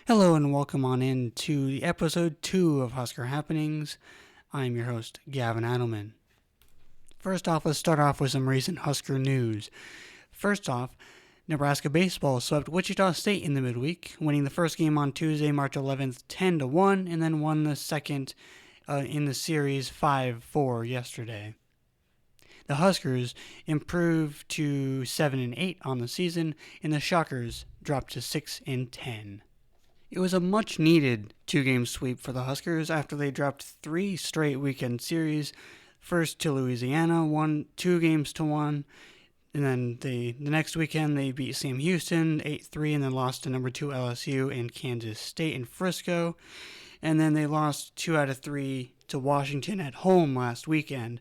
Hello and welcome on in to the episode 2 of Husker Happenings. I'm your host, Gavin Adelman. First off, let's start off with some recent Husker news. First off, Nebraska baseball swept Wichita State in the midweek, winning the first game on Tuesday, March 11th, 10-1, and then won the second in the series 5-4 yesterday. The Huskers improved to 7-8 on the season, and the Shockers dropped to 6-10. It was a much-needed two-game sweep for the Huskers after they dropped 3 straight weekend series. First to Louisiana, 2-1, and then the next weekend they beat Sam Houston 8-3, and then lost to number 2 LSU and Kansas State in Frisco, and then they lost 2 out of 3 to Washington at home last weekend.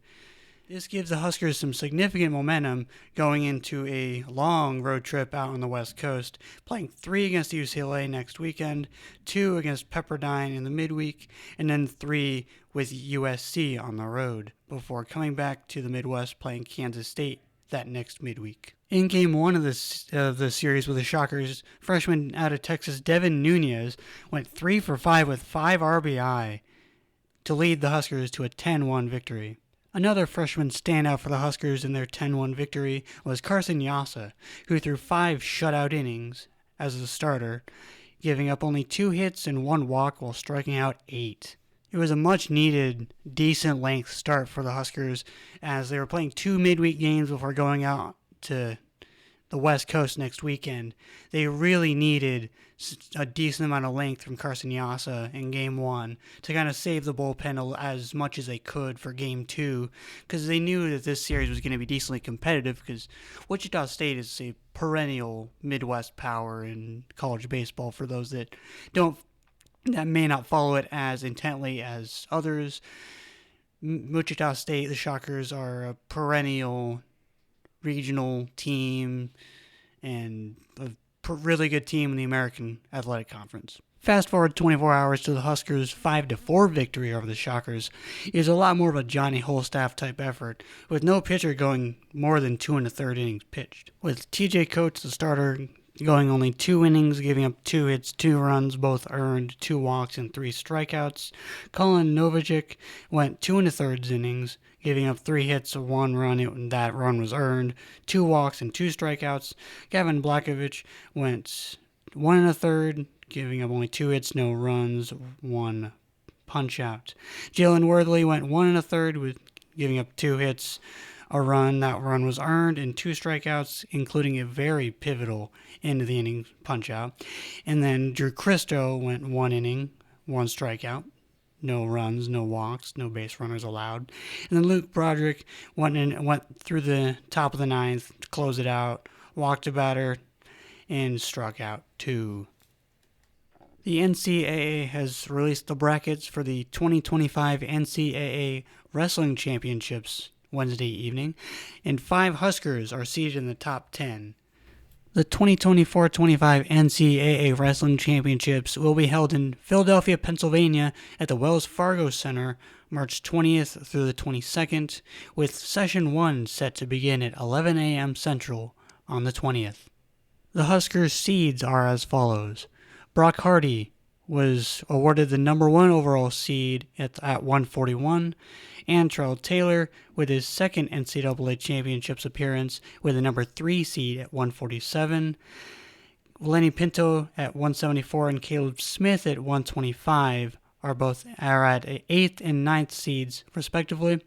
This gives the Huskers some significant momentum going into a long road trip out on the West Coast, playing 3 against UCLA next weekend, 2 against Pepperdine in the midweek, and then 3 with USC on the road, before coming back to the Midwest playing Kansas State that next midweek. In Game 1 of the series with the Shockers, freshman out of Texas Devin Nunez went 3 for 5 with 5 RBI to lead the Huskers to a 10-1 victory. Another freshman standout for the Huskers in their 10-1 victory was Carson Yassa, who threw 5 shutout innings as a starter, giving up only 2 hits and 1 walk while striking out 8. It was a much-needed, decent-length start for the Huskers as they were playing 2 midweek games before going out to the West Coast next weekend. They really needed a decent amount of length from Carson Yassa in Game 1 to kind of save the bullpen as much as they could for Game 2, because they knew that this series was going to be decently competitive, because Wichita State is a perennial Midwest power in college baseball. For those that may not follow it as intently as others, Wichita State, the Shockers, are a perennial regional team and a really good team in the American Athletic Conference. Fast forward 24 hours to the Huskers' 5-4 victory over the Shockers is a lot more of a Johnny Holstaff type effort, with no pitcher going more than 2 1/3 innings pitched. With TJ Coates, the starter, going only 2 innings, giving up 2 hits, 2 runs, both earned, 2 walks, and 3 strikeouts. Colin Novacic went 2 1/3 innings, giving up 3 hits, 1 run, and that run was earned, 2 walks, and 2 strikeouts. Gavin Blakovich went 1 1/3, giving up only 2 hits, no runs, 1 punch-out. Jalen Worthley went 1 1/3 with giving up 2 hits, a run. That run was earned, and 2 strikeouts, including a very pivotal end of the inning punch-out. And then Drew Christo went 1 inning, 1 strikeout. No runs, no walks, no base runners allowed. And then Luke Broderick went through the top of the 9th to close it out, walked a batter, and struck out 2. The NCAA has released the brackets for the 2025 NCAA Wrestling Championships Wednesday evening, and 5 Huskers are seated in the top 10. The 2024-25 NCAA Wrestling Championships will be held in Philadelphia, Pennsylvania at the Wells Fargo Center March 20th through the 22nd, with Session 1 set to begin at 11 a.m. Central on the 20th. The Huskers' seeds are as follows. Brock Hardy was awarded the number 1 overall seed at 141, Antrell Taylor with his second NCAA Championships appearance with the number 3 seed at 147, Lenny Pinto at 174 and Caleb Smith at 125 are at 8th and 9th seeds respectively.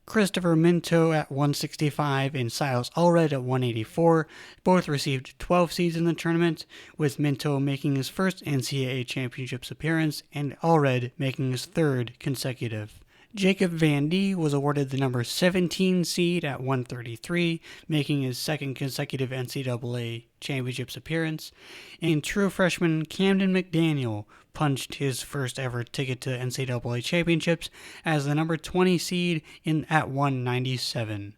Christopher Minto at 165 and Silas Allred at 184 both received 12 seeds in the tournament, with Minto making his first NCAA Championships appearance and Allred making his 3rd consecutive. Jacob Van D was awarded the number 17 seed at 133, making his 2nd consecutive NCAA Championships appearance, and true freshman Camden McDaniel punched his first ever ticket to NCAA Championships as the number 20 seed at 197.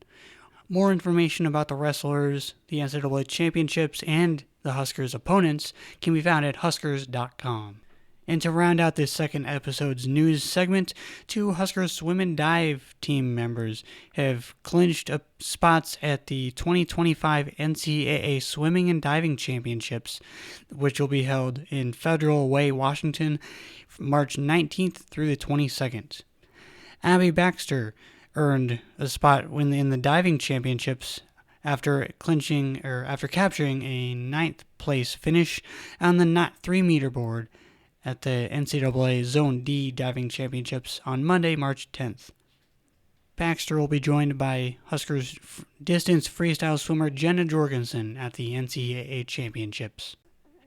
More information about the wrestlers, the NCAA Championships, and the Huskers' opponents can be found at huskers.com. And to round out this second episode's news segment, two Huskers women dive team members have clinched up spots at the 2025 NCAA Swimming and Diving Championships, which will be held in Federal Way, Washington, March 19th through the 22nd. Abby Baxter earned a spot in the diving championships after capturing a ninth place finish on the 3-meter board at the NCAA Zone D Diving Championships on Monday, March 10th. Baxter will be joined by Huskers distance freestyle swimmer Jenna Jorgensen at the NCAA Championships.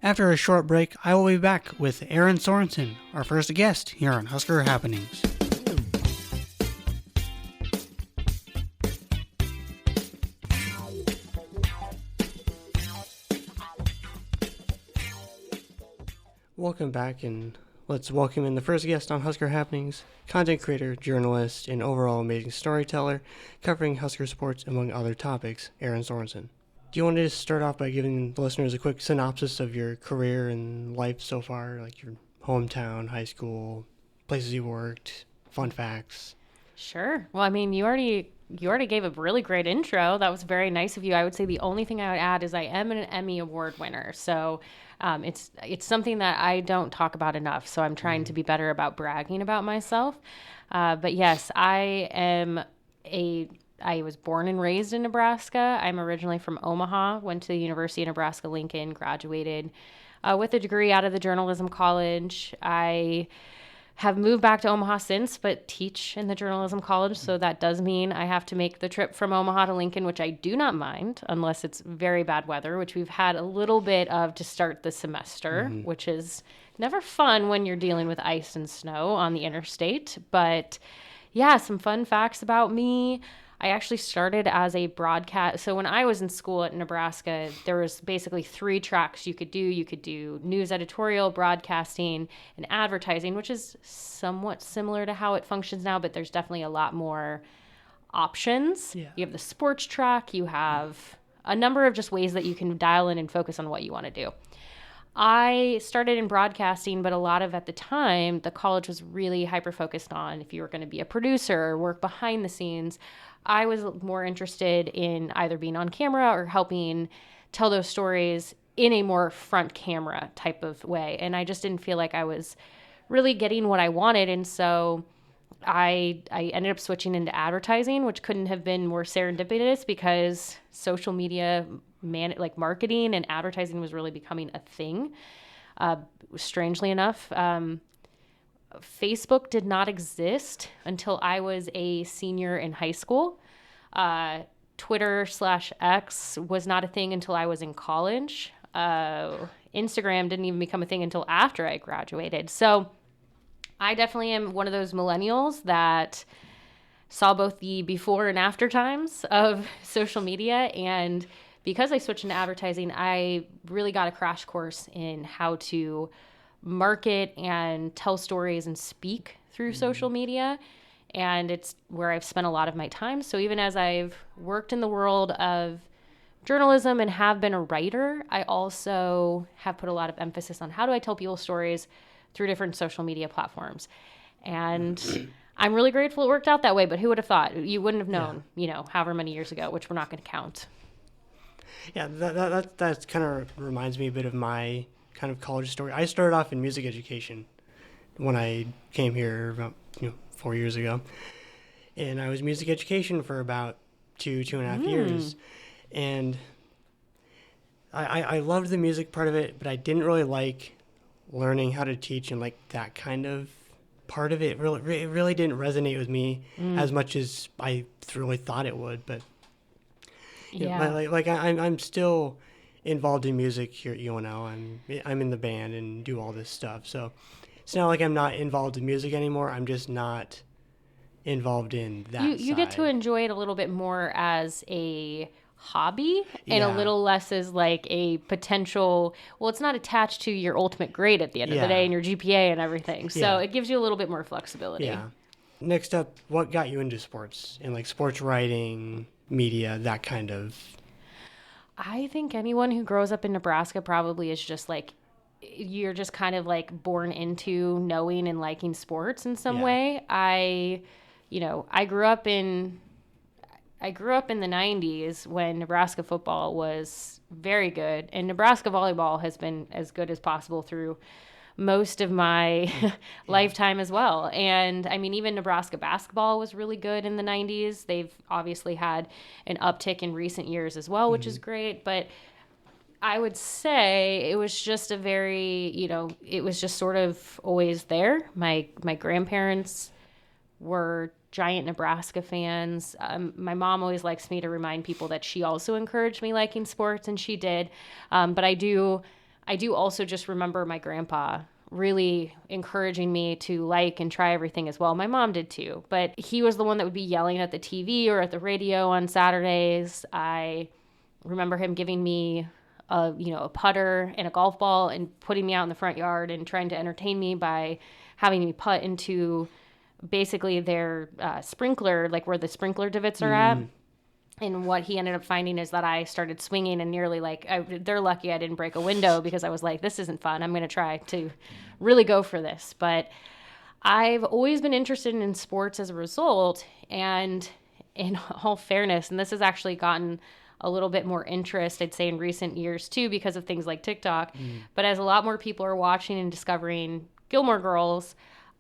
After a short break, I will be back with Erin Sorensen, our first guest here on Husker Happenings. Welcome back, and let's welcome in the first guest on Husker Happenings, content creator, journalist, and overall amazing storyteller, covering Husker sports among other topics, Erin Sorensen. Do you want to just start off by giving the listeners a quick synopsis of your career and life so far, like your hometown, high school, places you worked, fun facts? Sure. Well, I mean, you already gave a really great intro. That was very nice of you. I would say the only thing I would add is I am an Emmy Award winner. So it's something that I don't talk about enough. So I'm trying to be better about bragging about myself. But yes, I was born and raised in Nebraska. I'm originally from Omaha, went to the University of Nebraska-Lincoln, graduated with a degree out of the journalism college. I have moved back to Omaha since, but teach in the journalism college. So that does mean I have to make the trip from Omaha to Lincoln, which I do not mind unless it's very bad weather, which we've had a little bit of to start the semester, which is never fun when you're dealing with ice and snow on the interstate. But yeah, some fun facts about me. I actually started as a broadcast. So when I was in school at Nebraska, there was basically 3 tracks you could do. You could do news editorial, broadcasting, and advertising, which is somewhat similar to how it functions now, but there's definitely a lot more options. Yeah. You have the sports track. You have a number of just ways that you can dial in and focus on what you want to do. I started in broadcasting, but at the time, the college was really hyper-focused on if you were going to be a producer or work behind the scenes. I was more interested in either being on camera or helping tell those stories in a more front camera type of way. And I just didn't feel like I was really getting what I wanted. And so I ended up switching into advertising, which couldn't have been more serendipitous because social media marketing and advertising was really becoming a thing. Strangely enough, Facebook did not exist until I was a senior in high school. Twitter/X was not a thing until I was in college. Instagram didn't even become a thing until after I graduated. So I definitely am one of those millennials that saw both the before and after times of social media. And because I switched into advertising, I really got a crash course in how to market and tell stories and speak through social media. And it's where I've spent a lot of my time. So even as I've worked in the world of journalism and have been a writer, I also have put a lot of emphasis on how do I tell people stories through different social media platforms. And I'm really grateful it worked out that way, but who would have thought? You wouldn't have known, however many years ago, which we're not going to count. Yeah, that kind of reminds me a bit of my kind of college story. I started off in music education when I came here about 4 years ago, and I was music education for about two and a half years, and I loved the music part of it, but I didn't really like learning how to teach and like that kind of part of it. It really didn't resonate with me as much as I really thought it would. But I'm still involved in music here at UNL. I'm in the band and do all this stuff. So it's not like I'm not involved in music anymore. I'm just not involved in that. You get to enjoy it a little bit more as a hobby and a little less as like a potential. Well, it's not attached to your ultimate grade at the end of the day and your GPA and everything. So it gives you a little bit more flexibility. Yeah. Next up, what got you into sports and like sports writing, media, that kind of? I think anyone who grows up in Nebraska probably is just like you're just kind of like born into knowing and liking sports in some Yeah. way. I grew up in the 90s when Nebraska football was very good, and Nebraska volleyball has been as good as possible through most of my lifetime as well. And I mean, even Nebraska basketball was really good in the 90s. They've obviously had an uptick in recent years as well, which is great. But I would say it was just a very, it was just sort of always there. My grandparents were giant Nebraska fans. My mom always likes me to remind people that she also encouraged me liking sports, and she did. But I do also just remember my grandpa really encouraging me to like and try everything as well. My mom did too, but he was the one that would be yelling at the TV or at the radio on Saturdays. I remember him giving me a putter and a golf ball and putting me out in the front yard and trying to entertain me by having me putt into basically their sprinkler, like where the sprinkler divots are at. And what he ended up finding is that I started swinging and nearly they're lucky I didn't break a window, because I was like, this isn't fun. I'm going to try to really go for this. But I've always been interested in sports as a result. And in all fairness, and this has actually gotten a little bit more interest, I'd say, in recent years too, because of things like TikTok. But as a lot more people are watching and discovering Gilmore Girls,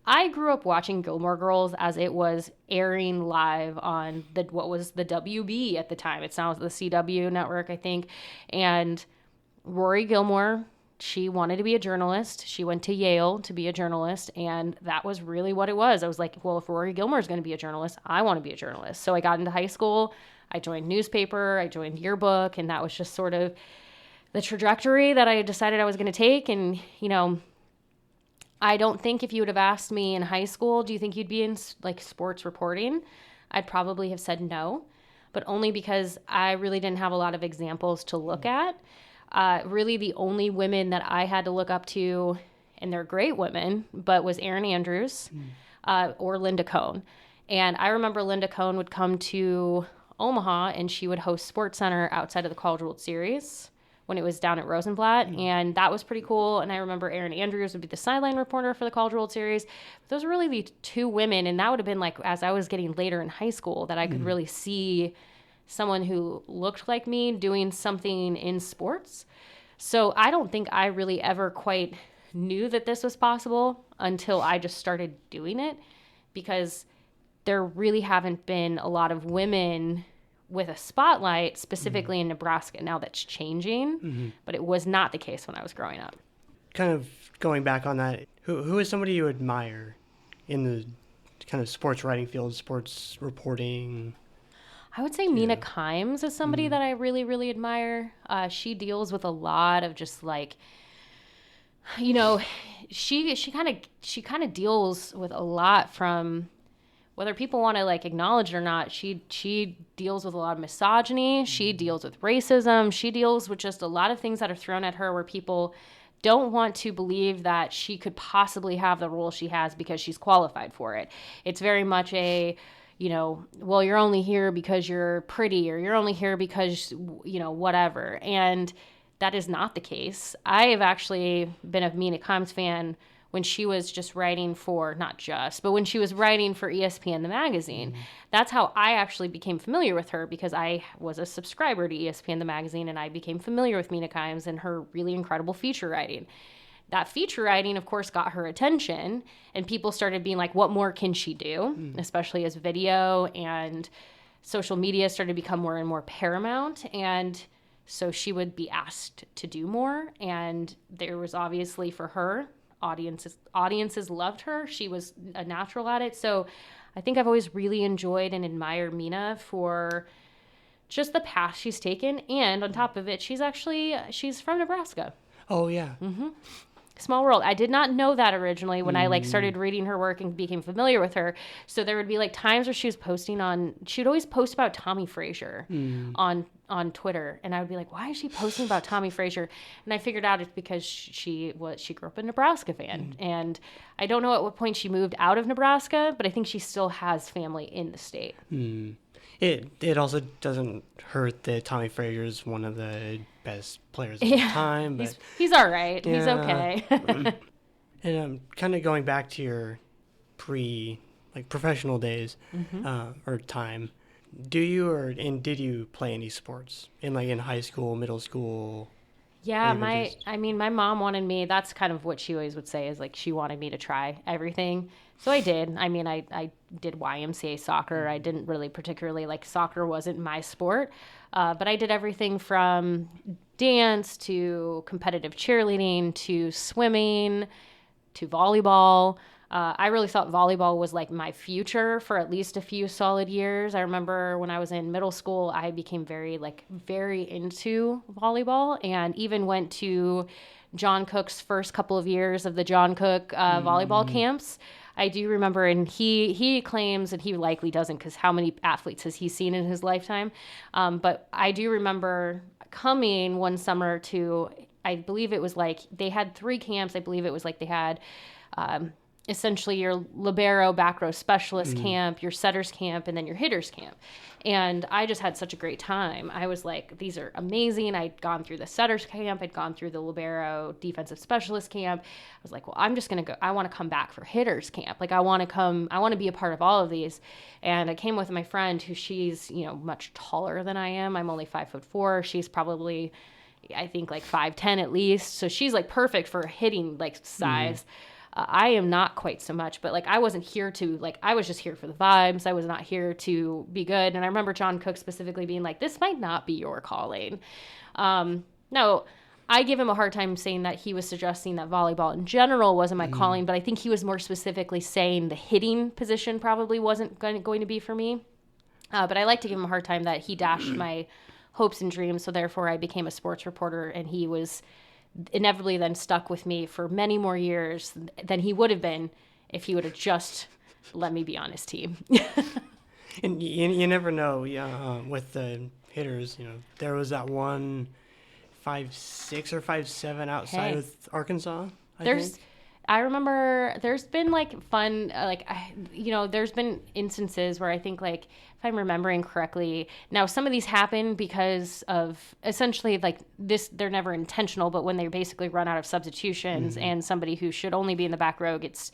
I grew up watching Gilmore Girls as it was airing live on what was the WB at the time. It's now the CW network, I think. And Rory Gilmore, she wanted to be a journalist. She went to Yale to be a journalist, and that was really what it was. I was like, well, if Rory Gilmore is going to be a journalist, I want to be a journalist. So I got into high school. I joined newspaper. I joined yearbook, and that was just sort of the trajectory that I decided I was going to take. And, I don't think if you would have asked me in high school, do you think you'd be in like sports reporting? I'd probably have said no, but only because I really didn't have a lot of examples to look at. Really the only women that I had to look up to, and they're great women, but was Erin Andrews or Linda Cohn. And I remember Linda Cohn would come to Omaha and she would host Sports Center outside of the College World Series when it was down at Rosenblatt, and that was pretty cool. And I remember Erin Andrews would be the sideline reporter for the College World Series. But those were really the two women, and that would have been like as I was getting later in high school that I could really see someone who looked like me doing something in sports. So I don't think I really ever quite knew that this was possible until I just started doing it, because there really haven't been a lot of women with a spotlight specifically in Nebraska. Now that's changing, but it was not the case when I was growing up. Kind of going back on that, who is somebody you admire in the kind of sports writing field, sports reporting? I would say Mina Kimes is somebody that I really, really admire. She deals with a lot of just like, she kind of deals with a lot from, whether people want to like acknowledge it or not, she deals with a lot of misogyny. She deals with racism. She deals with just a lot of things that are thrown at her where people don't want to believe that she could possibly have the role she has because she's qualified for it. It's very much a, well, you're only here because you're pretty, or you're only here because, whatever. And that is not the case. I have actually been a Mina Kimes fan when she was just writing for, not just, but when she was writing for ESPN, the magazine. That's how I actually became familiar with her, because I was a subscriber to ESPN, the magazine, and I became familiar with Mina Kimes and her really incredible feature writing. That feature writing, of course, got her attention, and people started being like, what more can she do? Especially as video and social media started to become more and more paramount. And so she would be asked to do more. And there was obviously, for her, audiences loved her. She was a natural at it. So I think I've always really enjoyed and admired Mina for just the path she's taken. And on top of it, she's from Nebraska. Oh, yeah. Small world. I did not know that originally when I started reading her work and became familiar with her. So there would be like times where she would always post about Tommy Frazier on Twitter, and I would be like, why is she posting about Tommy Frazier? And I figured out it's because she grew up a Nebraska fan, and I don't know at what point she moved out of Nebraska, but I think she still has family in the state. It also doesn't hurt that Tommy Frazier is one of the best players of all time. But he's all right. He's yeah. okay. And kind of going back to your professional days or time, did you play any sports in high school, middle school? Yeah, my mom wanted me, that's kind of what she always would say is like she wanted me to try everything. So I did. I mean, I did YMCA soccer. I didn't really particularly like soccer wasn't my sport. But I did everything from dance to competitive cheerleading to swimming to volleyball. I really thought volleyball was like my future for at least a few solid years. I remember when I was in middle school, I became very into volleyball and even went to John Cook's first couple of years of the John Cook volleyball camps. I do remember, and he claims, and he likely doesn't because how many athletes has he seen in his lifetime? But I do remember coming one summer to, I believe it was like they had 3 camps. I believe it was like they had essentially your libero back row specialist camp, your setters camp, and then your hitters camp. And I just had such a great time. I was like, these are amazing. I'd gone through the setters camp. I'd gone through the libero defensive specialist camp. I was like, well, I'm just going to go. I want to come back for hitters camp. Like I want to be a part of all of these. And I came with my friend who she's, much taller than I am. I'm only 5'4". She's probably, I think like 5'10" at least. So she's like perfect for hitting like size. I am not quite so much, but like I wasn't here to I was just here for the vibes. I was not here to be good. And I remember John Cook specifically being like, this might not be your calling. No, I give him a hard time saying that he was suggesting that volleyball in general wasn't my calling, but I think he was more specifically saying the hitting position probably wasn't going to be for me. But I like to give him a hard time that he dashed my hopes and dreams. So therefore I became a sports reporter, and he was inevitably then stuck with me for many more years than he would have been if he would have just let me be on his team. And you never know. With the hitters, there was that one 5'6" or 5'7" outside with Arkansas. I remember there's been fun, there's been instances where I think if I'm remembering correctly, now some of these happen because of essentially they're never intentional, but when they basically run out of substitutions and somebody who should only be in the back row gets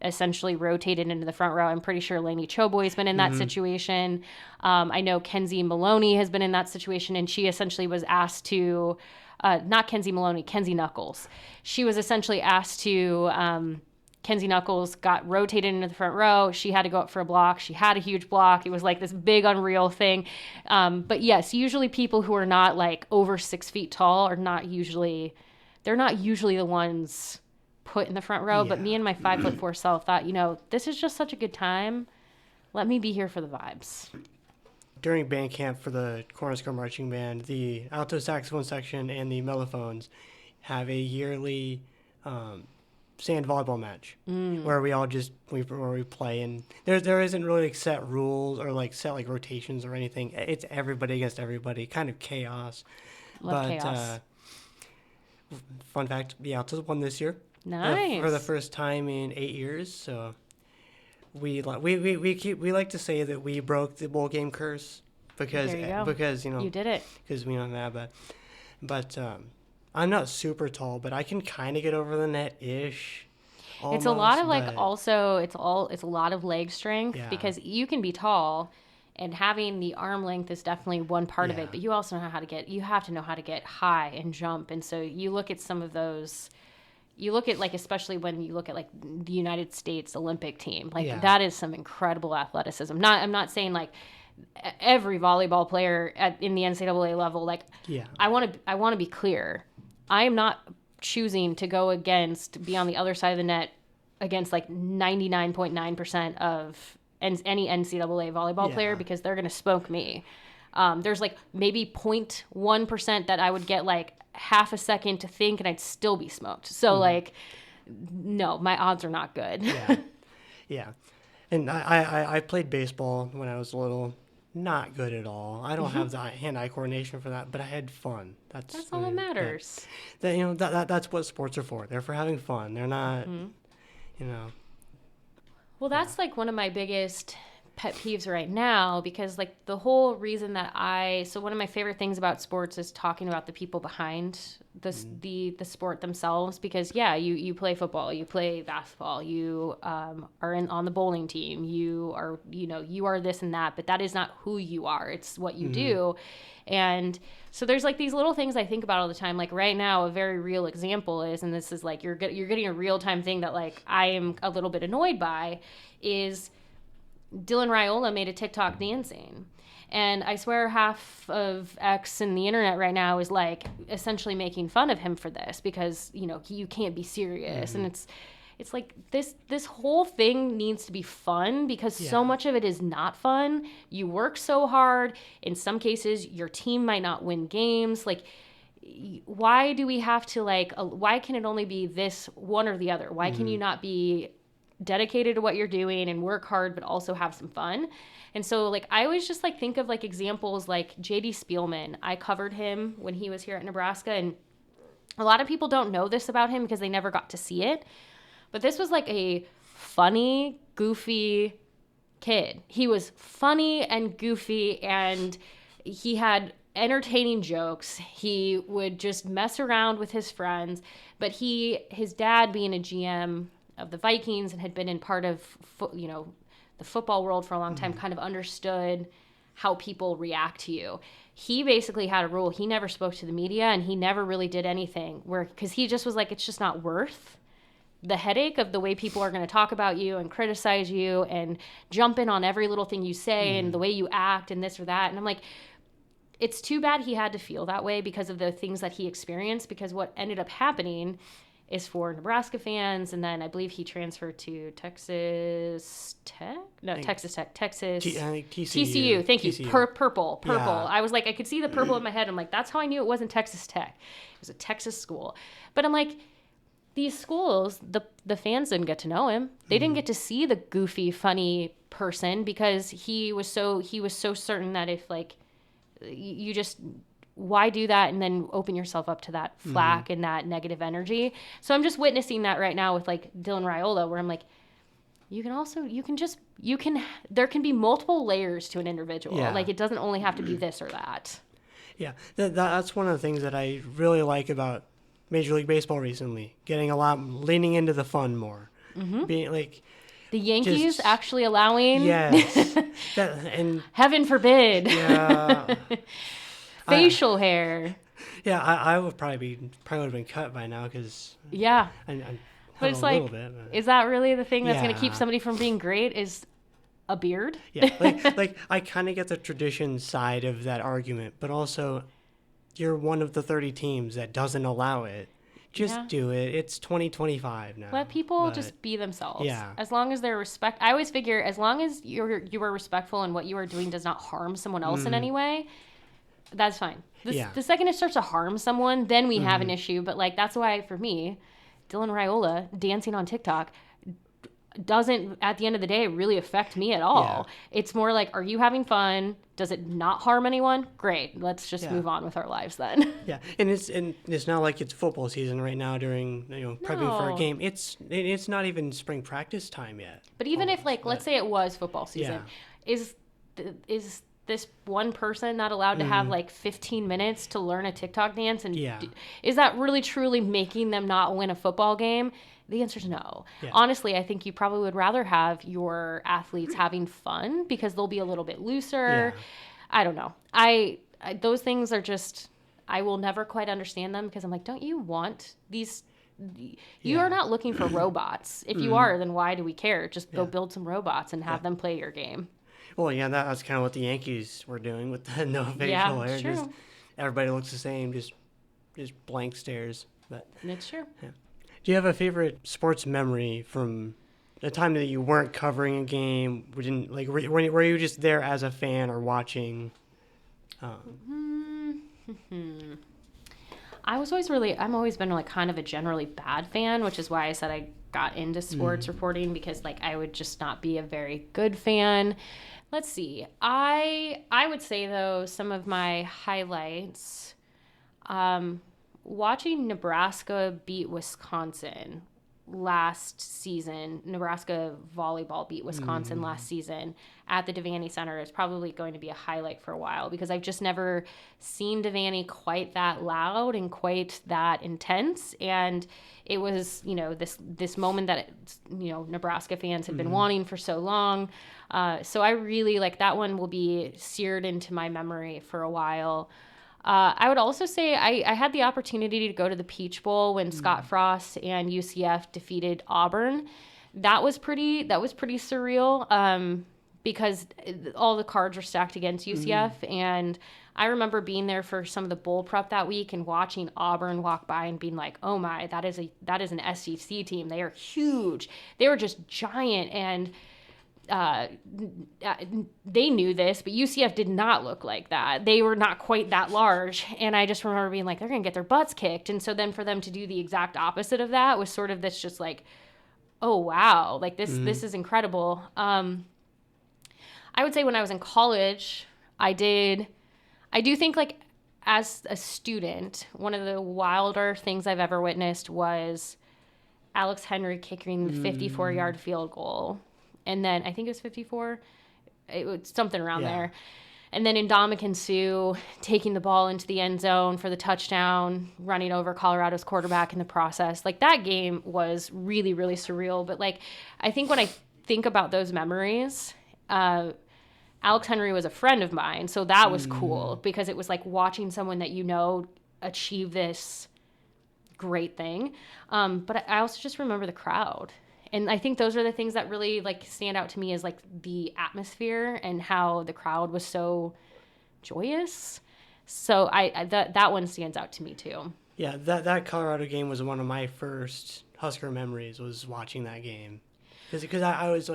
essentially rotated into the front row. I'm pretty sure Lainey Choboy's been in that situation. I know Kenzie Maloney has been in that situation, and she essentially was asked to, not Kenzie Maloney, Kenzie Knuckles. She was essentially asked to, Kenzie Knuckles got rotated into the front row. She had to go up for a block. She had a huge block. It was like this big unreal thing. But yes, usually people who are not over 6 feet tall they're not usually the ones put in the front row. But me and my 5'4" self thought, this is just such a good time. Let me be here for the vibes. During band camp for the Cornerstone Marching Band, the alto saxophone section and the mellophones have a yearly sand volleyball match where we all where we play, and there isn't really set rules or set rotations or anything. It's everybody against everybody, kind of chaos. Love chaos. Fun fact: the altos won this year. Nice. For the first time in 8 years, so. We like to say that we broke the bowl game curse because you did it, because we know that, but I'm not super tall, but I can kind of get over the net ish. It's a lot of it's a lot of leg strength because you can be tall, and having the arm length is definitely one part of it, but you also know you have to know how to get high and jump, and so you look at some of those. You look at especially when you look at the United States Olympic team, that is some incredible athleticism. I'm not saying every volleyball player in the NCAA level. I want to be clear. I am not choosing to go be on the other side of the net against 99.9% of any NCAA volleyball player because they're going to smoke me. There's maybe 0.1% that I would get half a second to think and I'd still be smoked. So no, my odds are not good. Yeah. And I played baseball when I was little. Not good at all. I don't have the hand-eye coordination for that, but I had fun. That's all that matters. That's what sports are for. They're for having fun. They're not, Well, that's one of my pet peeves right now, because like the whole reason that so one of my favorite things about sports is talking about the people behind the sport themselves, because you play football, you play basketball, you are on the bowling team, you are this and that, but that is not who you are. It's what you do. And so there's like these little things I think about all the time. Like right now, a very real example is, and this is like you're getting a real time thing that like I am a little bit annoyed by, is Dylan Raiola made a TikTok dancing. And I swear half of X and the internet right now is like essentially making fun of him for this, because, you can't be serious. And it's like this whole thing needs to be fun, because so much of it is not fun. You work so hard. In some cases, your team might not win games. Like, why do we have to why can it only be this one or the other? Why can you not be dedicated to what you're doing and work hard, but also have some fun? And so like I always just like think of like examples like JD Spielman. I covered him when he was here at Nebraska, and a lot of people don't know this about him because they never got to see it. But this was like a funny, goofy kid. He was funny and goofy, and he had entertaining jokes. He would just mess around with his friends. But his dad being a GM of the Vikings and had been in part of, the football world for a long time, kind of understood how people react to you. He basically had a rule. He never spoke to the media, and he never really did anything because he just was like, it's just not worth the headache of the way people are going to talk about you and criticize you and jump in on every little thing you say and the way you act and this or that. And I'm like, it's too bad he had to feel that way because of the things that he experienced, because what ended up happening is for Nebraska fans, and then I believe he transferred to Texas Tech? No, Texas Tech. Texas. I think TCU. TCU. Thank you. TCU. Purple. Yeah. I was like, I could see the purple in my head. I'm like, that's how I knew it wasn't Texas Tech. It was a Texas school. But I'm like, these schools, the fans didn't get to know him. They didn't get to see the goofy, funny person, because he was so certain that if like you just, why do that and then open yourself up to that flack and that negative energy? So I'm just witnessing that right now with like Dylan Raiola, where I'm like, there can be multiple layers to an individual. Yeah. Like it doesn't only have to be this or that. Yeah, that's one of the things that I really like about Major League Baseball recently, leaning into the fun more, being like the Yankees actually allowing, yes, and heaven forbid, yeah, facial hair. Yeah, I would probably would have been cut by now because yeah, but it's like, is that really the thing that's going to keep Yeah. somebody from being great? Is a beard? Yeah, like I kind of get the tradition side of that argument, but also you're one of the 30 teams that doesn't allow it. Just do it. It's 2025 now. Let people just be themselves. Yeah. As long as they're I always figure as long as you are respectful and what you are doing does not harm someone else in any way, that's fine. The second it starts to harm someone, then we have an issue. But like that's why for me, Dylan Raiola dancing on TikTok doesn't at the end of the day really affect me at all. Yeah. It's more like, are you having fun? Does it not harm anyone? Great. Let's just move on with our lives then. Yeah. And it's not like it's football season right now during prepping for a game. It's not even spring practice time yet. But even if let's say it was football season, is this one person not allowed to have 15 minutes to learn a TikTok dance? And is that really truly making them not win a football game? The answer is no. Yeah. Honestly, I think you probably would rather have your athletes having fun because they'll be a little bit looser. Yeah. I don't know. I those things are just, I will never quite understand them because I'm like, don't you want these? You are not looking for robots. If you are, then why do we care? Just go build some robots and have them play your game. Well, yeah, that's kind of what the Yankees were doing with the no facial hair. True. Just everybody looks the same, just blank stares. But it's true. Yeah. Do you have a favorite sports memory from a time that you weren't covering a game? Were you just there as a fan or watching? I've always been kind of a generally bad fan, which is why I said I got into sports reporting, because I would just not be a very good fan. Let's see. I would say though, some of my highlights, watching Nebraska beat Wisconsin last season. Nebraska volleyball beat Wisconsin last season at the Devaney Center is probably going to be a highlight for a while, because I've just never seen Devaney quite that loud and quite that intense. And it was, this moment that, Nebraska fans have been wanting for so long. So I really that one will be seared into my memory for a while. I would also say I had the opportunity to go to the Peach Bowl when Scott Frost and UCF defeated Auburn. That was pretty surreal, because all the cards were stacked against UCF. And I remember being there for some of the bowl prep that week and watching Auburn walk by and being like, oh my, that is an SEC team. They are huge. They were just giant. And they knew this, but UCF did not look like that. They were not quite that large. And I just remember being like, they're going to get their butts kicked. And so then for them to do the exact opposite of that was sort of this just oh, wow, this is incredible. I would say when I was in college, I do think as a student, one of the wilder things I've ever witnessed was Alex Henry kicking the 54-yard field goal. And then I think it was 54. It was something around there. And then Ndamukong Suh taking the ball into the end zone for the touchdown, running over Colorado's quarterback in the process. That game was really, really surreal. But I think when I think about those memories, Alex Henry was a friend of mine. So that was cool, because it was watching someone that achieve this great thing. But I also just remember the crowd. And I think those are the things that really stand out to me, is the atmosphere and how the crowd was so joyous. So that one stands out to me too. Yeah, that Colorado game was one of my first Husker memories, was watching that game. Because I was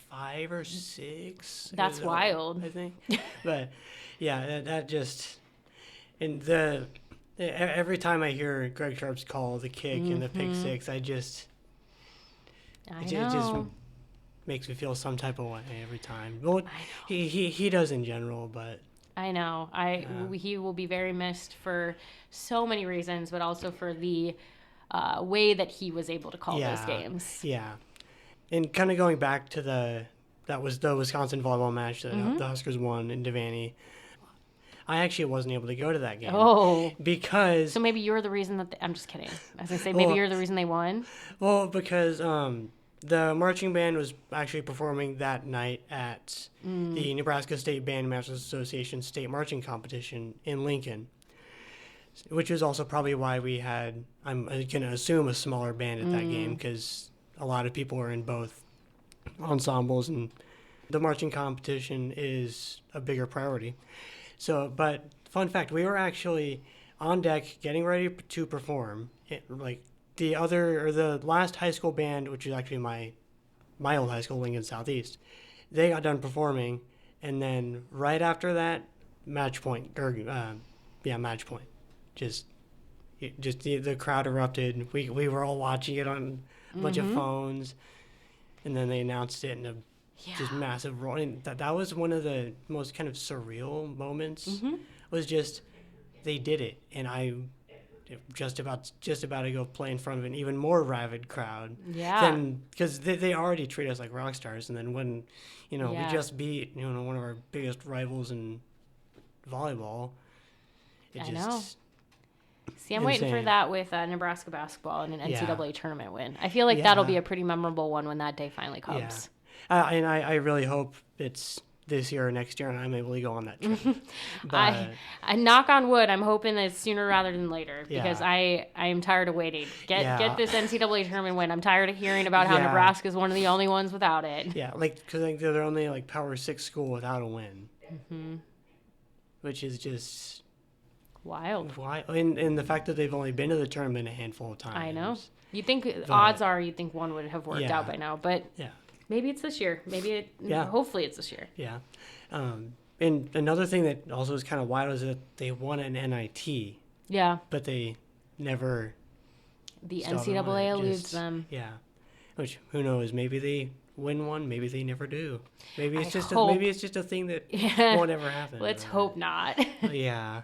5 or 6. That's wild. I think. But yeah, that just, and every time I hear Greg Sharp's call, the kick and the pick six, it just makes me feel some type of way every time. Well, he does in general, but I know. He will be very missed for so many reasons, but also for the way that he was able to call those games. Yeah. And kind of going back to that was the Wisconsin volleyball match that the Huskers won in Devaney. I actually wasn't able to go to that game. Oh. Because... So maybe you're the reason that... I'm just kidding. I was going to say, maybe you're the reason they won? Well, because the marching band was actually performing that night at the Nebraska State Bandmasters Association State Marching Competition in Lincoln, which is also probably why we had, I'm going to assume, a smaller band at that game, because a lot of people were in both ensembles, and the marching competition is a bigger priority. So, but fun fact, we were actually on deck getting ready to perform. The last high school band, which is actually my old high school, Lincoln Southeast, they got done performing, and then right after that, match point. Just the crowd erupted. We were all watching it on a bunch of phones, and then they announced it in a just massive roar. And that was one of the most kind of surreal moments. Was just they did it, and I just about to go play in front of an even more rabid crowd. Yeah. Because they already treat us like rock stars, and then when we just beat one of our biggest rivals in volleyball, I know. See, I'm waiting for that with Nebraska basketball and an NCAA tournament win. I feel like that'll be a pretty memorable one when that day finally comes. Yeah. And I really hope it's this year or next year and I'm able to go on that trip. But, I knock on wood, I'm hoping it's sooner rather than later, because I am tired of waiting. Get this NCAA tournament win. I'm tired of hearing about how Nebraska is one of the only ones without it. Yeah, because they're only Power 6 school without a win. Which is just... wild. And the fact that they've only been to the tournament a handful of times. I know. You'd think one would have worked out by now, but maybe it's this year. Hopefully it's this year. Yeah. And another thing that also is kind of wild is that they won an NIT. Yeah. But they never... The NCAA eludes them. Yeah. Which, who knows, maybe they win one, maybe they never do. Maybe it's just a thing that won't ever happen. Let's hope not. Yeah.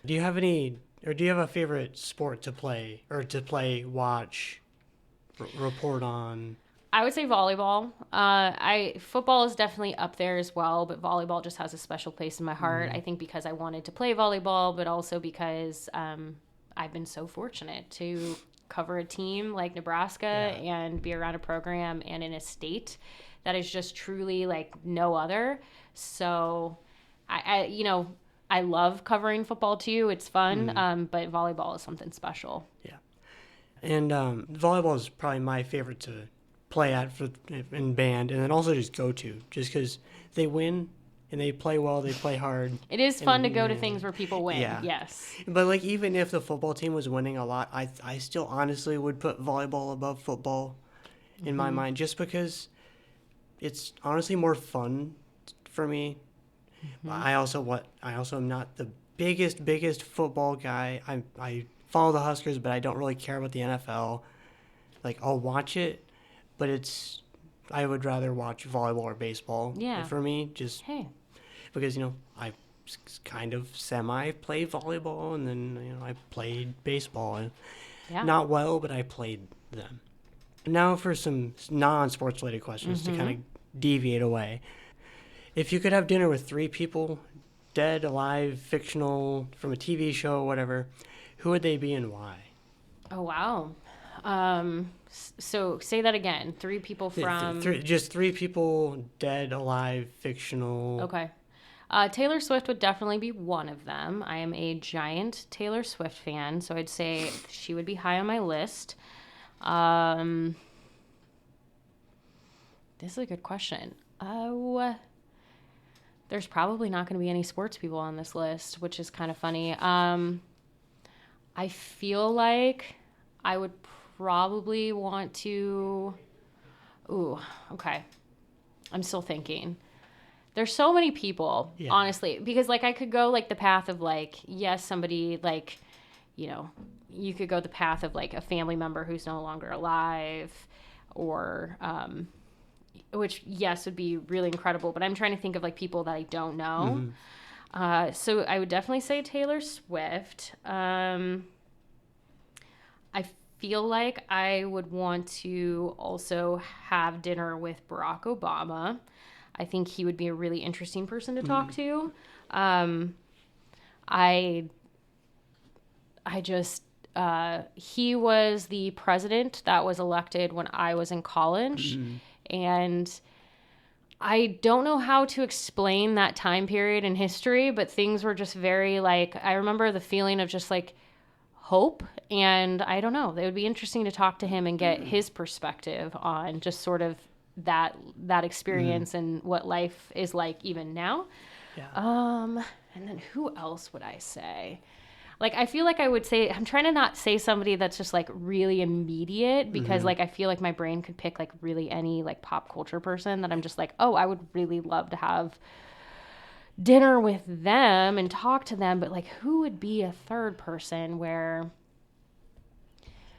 Do you have a favorite sport to play, watch, report on? I would say volleyball. Football is definitely up there as well, but volleyball just has a special place in my heart. I think because I wanted to play volleyball, but also because I've been so fortunate to cover a team like Nebraska and be around a program and in a state that is just truly like no other. So I love covering football too. It's fun, but volleyball is something special. Yeah. And volleyball is probably my favorite to play at in band, and then also just go to, just because they win and they play well, they play hard. It is fun to go to things where people win. Yeah. Yes. But like even if the football team was winning a lot, I still honestly would put volleyball above football in my mind, just because it's honestly more fun for me. I also am not the biggest football guy. I follow the Huskers, but I don't really care about the NFL. Like, I'll watch it, but I would rather watch volleyball or baseball. Yeah. For me, just because I kind of semi played volleyball, and then I played baseball. Not well, but I played them. Now for some non-sports related questions to kind of deviate away. If you could have dinner with 3 people, dead, alive, fictional, from a TV show, whatever, who would they be and why? Oh, wow. So say that again. 3 people from... Just 3 people, dead, alive, fictional. Okay. Taylor Swift would definitely be one of them. I am a giant Taylor Swift fan, so I'd say she would be high on my list. This is a good question. There's probably not going to be any sports people on this list, which is kind of funny. I feel like I would probably want to... Ooh, okay. I'm still thinking. There's so many people, honestly, because like I could go like the path of like, yes, somebody like, you could go the path of like a family member who's no longer alive, or which yes would be really incredible, but I'm trying to think of like people that I don't know. So I would definitely say Taylor Swift. I feel like I would want to also have dinner with Barack Obama. I think he would be a really interesting person to talk to. He was the president that was elected when I was in college. And I don't know how to explain that time period in history, but things were just very like, I remember the feeling of just like hope. And I don't know, it would be interesting to talk to him and get his perspective on just sort of that experience and what life is like even now. And then who else would I say? Like, I feel like I would say, I'm trying to not say somebody that's just like really immediate, because like, I feel like my brain could pick like really any like pop culture person that I'm just like, oh, I would really love to have dinner with them and talk to them. But like, who would be a third person where,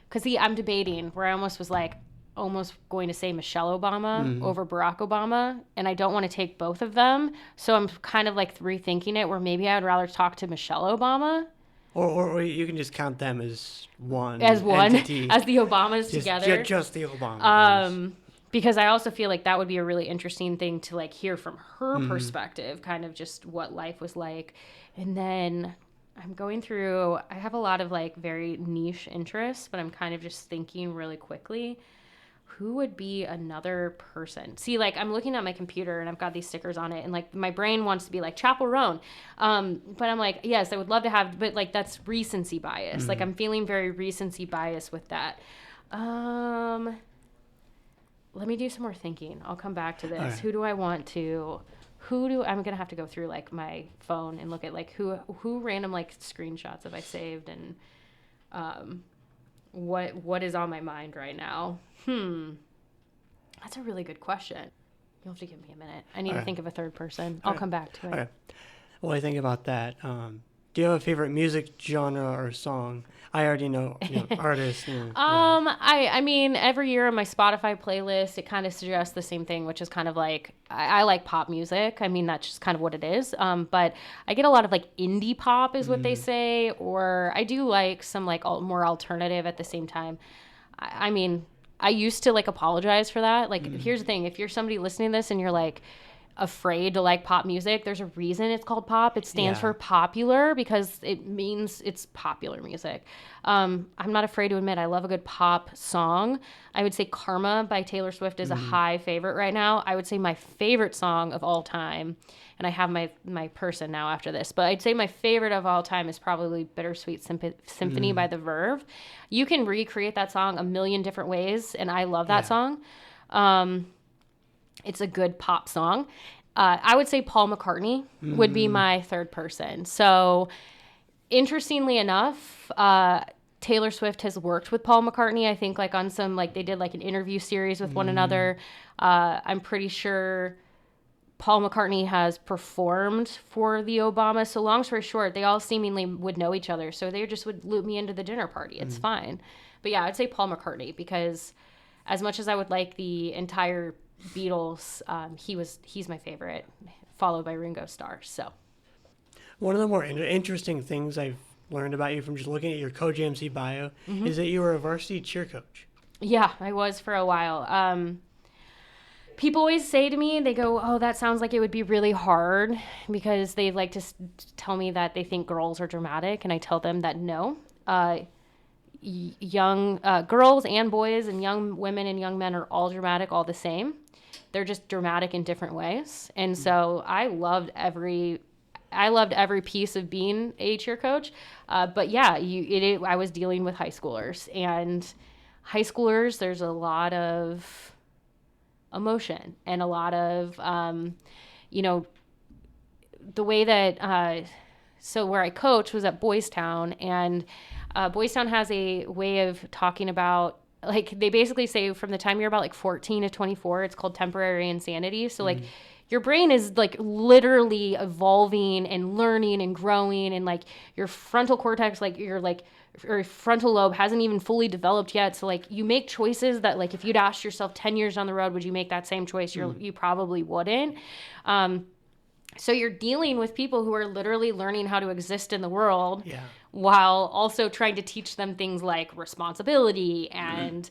because I'm debating where I almost was like, almost going to say Michelle Obama over Barack Obama, and I don't want to take both of them. So I'm kind of like rethinking it, where maybe I would rather talk to Michelle Obama. Or you can just count them as one entity. As the Obamas together. Just the Obamas. Because I also feel like that would be a really interesting thing to like hear from her perspective, kind of just what life was like. And then I'm going through, I have a lot of like very niche interests, but I'm kind of just thinking really quickly, who would be another person? See, like, I'm looking at my computer and I've got these stickers on it, and like my brain wants to be like Chapel Roan. But I'm like, yes, I would love to have, but like that's recency bias. Like, I'm feeling very recency bias with that. Let me do some more thinking. I'll come back to this. Right. Who do I want to, I'm going to have to go through like my phone and look at like who random like screenshots have I saved, and what is on my mind right now? That's a really good question. You'll have to give me a minute. I need to think of a third person. I'll come back to it. Okay. Well, I think about that. Do you have a favorite music genre or song? I already know, artists. I mean, every year on my Spotify playlist, it kind of suggests the same thing, which is kind of like, I like pop music. I mean, that's just kind of what it is. But I get a lot of like indie pop is what they say, or I do like some like more alternative at the same time. I mean, I used to like apologize for that. Like, here's the thing. If you're somebody listening to this and you're like afraid to like pop music, there's a reason it's called pop. It stands for popular because it means it's popular music. I'm not afraid to admit I love a good pop song. I would say Karma by Taylor Swift is a high favorite right now. I would say my favorite song of all time, and I have my person now after this, but I'd say my favorite of all time is probably Bittersweet Symphony by The Verve. You can recreate that song a million different ways, and I love that song. It's a good pop song. I would say Paul McCartney would be my third person. So, interestingly enough, Taylor Swift has worked with Paul McCartney. I think like on some, like they did like an interview series with one another. I'm pretty sure Paul McCartney has performed for the Obama. So long story short, they all seemingly would know each other. So they just would loop me into the dinner party. It's fine. But yeah, I'd say Paul McCartney because as much as I would like the entire Beatles, he's my favorite, followed by Ringo Starr. So one of the more interesting things I've learned about you from just looking at your Coach AMC bio is that you were a varsity cheer coach. Yeah, I was for a while. People always say to me, they go, "Oh, that sounds like it would be really hard," because they like to tell me that they think girls are dramatic, and I tell them that no. Young girls and boys and young women and young men are all dramatic, all the same. They're just dramatic in different ways. And so I loved every piece of being a cheer coach. But yeah, I was dealing with high schoolers, and high schoolers, there's a lot of emotion and a lot of, the way that, so where I coach was at Boys Town, and Boys Town has a way of talking about, like, they basically say from the time you're about like 14 to 24, it's called temporary insanity. So like your brain is like literally evolving and learning and growing, and like your frontal cortex, like your frontal lobe hasn't even fully developed yet. So like you make choices that like if you'd asked yourself 10 years down the road, would you make that same choice? You probably wouldn't. So you're dealing with people who are literally learning how to exist in the world while also trying to teach them things like responsibility and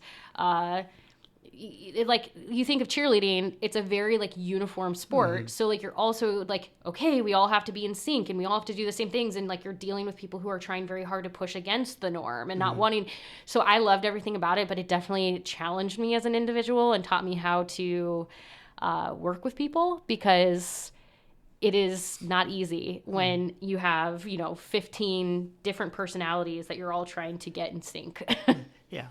like you think of cheerleading, it's a very like uniform sport. So like you're also like, okay, we all have to be in sync and we all have to do the same things. And like you're dealing with people who are trying very hard to push against the norm and not wanting. So I loved everything about it, but it definitely challenged me as an individual and taught me how to work with people, because it is not easy when you have, 15 different personalities that you're all trying to get in sync. Yeah.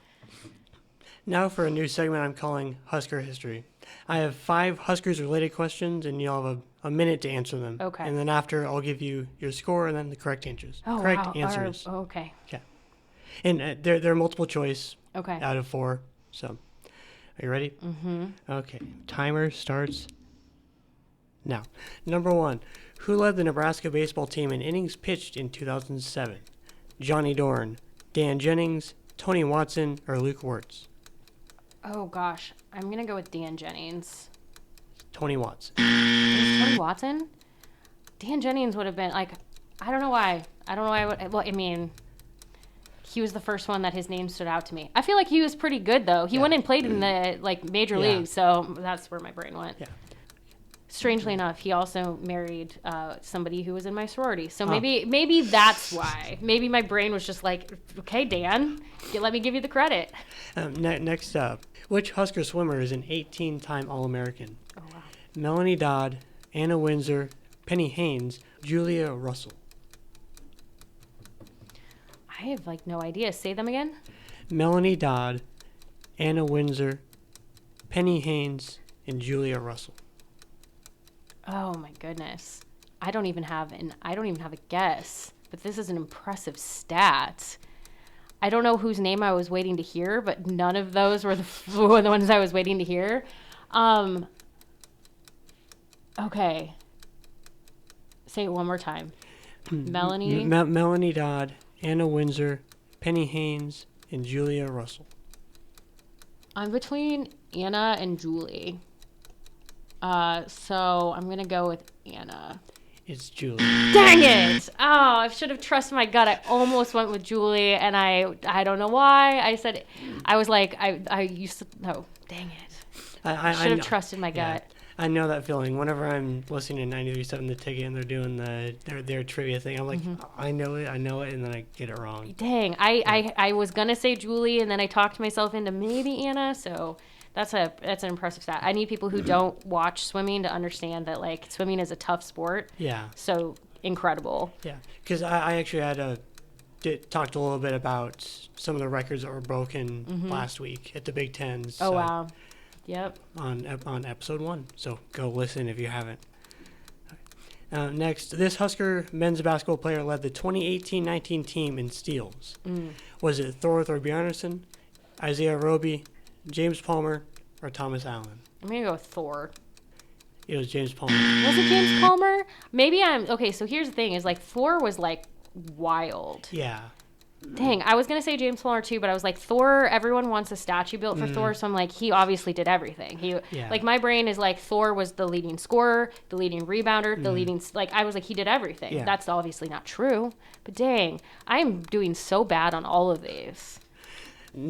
Now for a new segment I'm calling Husker History. I have 5 Huskers-related questions, and you'll have a minute to answer them. Okay. And then after, I'll give you your score and then the correct answers. Oh, correct wow. answers. Okay. Yeah. And there are multiple choice Okay. out of 4. So, are you ready? Mm-hmm. Okay. Timer starts now. Number 1. Who led the Nebraska baseball team in innings pitched in 2007? Johnny Dorn, Dan Jennings, Tony Watson, or Luke Wirtz? Oh, gosh. I'm going to go with Dan Jennings. Tony Watson. Is Tony Watson? Dan Jennings would have been, like, I don't know why. He was the first one that his name stood out to me. I feel like he was pretty good, though. He went and played in the, major leagues, so that's where my brain went. Yeah. Strangely enough, he also married somebody who was in my sorority. So maybe that's why. Maybe my brain was just like, okay, Dan, let me give you the credit. Next up, which Husker swimmer is an 18-time All-American? Oh, wow. Melanie Dodd, Anna Windsor, Penny Haynes, Julia Russell. I have, no idea. Say them again. Melanie Dodd, Anna Windsor, Penny Haynes, and Julia Russell. Oh my goodness. I don't even have a guess, but this is an impressive stat. I don't know whose name I was waiting to hear, but none of those were the ones I was waiting to hear. Okay. Say it one more time. Melanie. Melanie Dodd, Anna Windsor, Penny Haynes, and Julia Russell. I'm between Anna and Julie. So I'm going to go with Anna. It's Julie. Dang it! Oh, I should have trusted my gut. I almost went with Julie, and I don't know why. I was like, I used to, no, dang it. I should have trusted my gut. I know that feeling. Whenever I'm listening to 93.7 The Ticket and they're doing their trivia thing, I'm like, I know it, and then I get it wrong. Dang, I was gonna say Julie, and then I talked myself into maybe Anna. So that's an impressive stat. I need people who don't watch swimming to understand that like swimming is a tough sport. Yeah. So incredible. Yeah, because I actually talked a little bit about some of the records that were broken last week at the Big Ten. Oh wow. Yep. On episode 1. So go listen if you haven't. Next, this Husker men's basketball player led the 2018-19 team in steals. Was it Thor Thorbjarnarson, Isaiah Roby, James Palmer, or Thomas Allen? I'm going to go with Thor. It was James Palmer. Was it James Palmer? Maybe okay, so here's the thing is like Thor was like wild. Yeah. Dang, I was going to say James Palmer too, but I was like, Thor, everyone wants a statue built for Thor, so I'm like, he obviously did everything. Like, my brain is like, Thor was the leading scorer, the leading rebounder, the leading, like, I was like, he did everything. Yeah. That's obviously not true, but dang, I am doing so bad on all of these.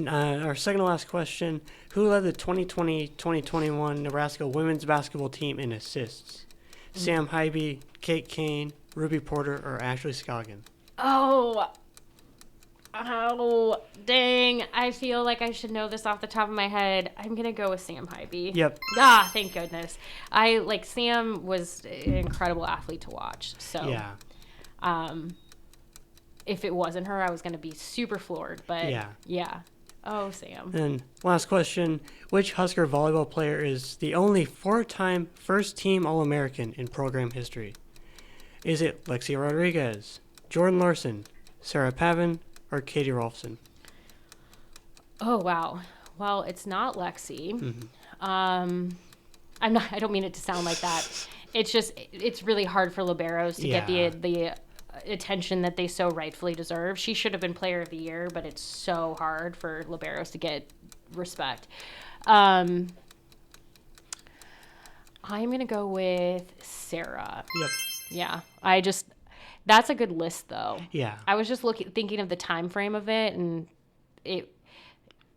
Our second to last question, who led the 2020-2021 Nebraska women's basketball team in assists? Sam Hybe, Kate Kane, Ruby Porter, or Ashley Scoggin? Oh, dang. I feel like I should know this off the top of my head. I'm going to go with Sam Hybe. Yep. Thank goodness. Sam was an incredible athlete to watch. So, yeah. If it wasn't her, I was going to be super floored. But, yeah. Oh, Sam. And last question, which Husker volleyball player is the only 4-time first-team All-American in program history? Is it Lexi Rodriguez, Jordan Larson, Sarah Pavin, or Katie Rolfson? Oh, wow. Well, it's not Lexi. I don't mean it to sound like that. It's just, it's really hard for liberos to get the attention that they so rightfully deserve. She should have been player of the year, but it's so hard for liberos to get respect. I'm going to go with Sarah. Yep. Yeah. That's a good list, though. Yeah. I was just thinking of the time frame of it, and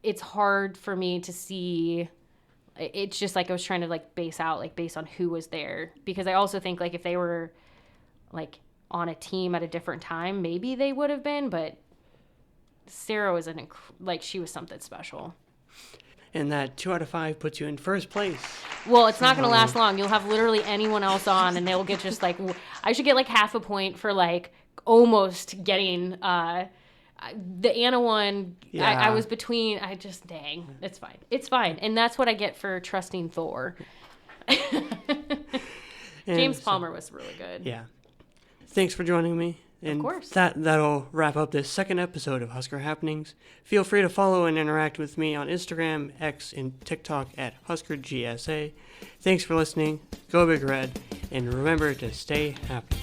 it's hard for me to see. It's just like I was trying to like based on who was there, because I also think like if they were like on a team at a different time, maybe they would have been. But Sarah was she was something special. And that 2 out of 5 puts you in first place. Well, it's not going to last long. You'll have literally anyone else on, and they'll get just like, I should get like half a point for like almost getting the Anna one. Yeah. I was between. Dang, it's fine. It's fine. And that's what I get for trusting Thor. James Palmer was really good. Yeah. Thanks for joining me. And of course. That'll wrap up this second episode of Husker Happenings. Feel free to follow and interact with me on Instagram, X, and TikTok at HuskerGSA. Thanks for listening. Go Big Red. And remember to stay happy.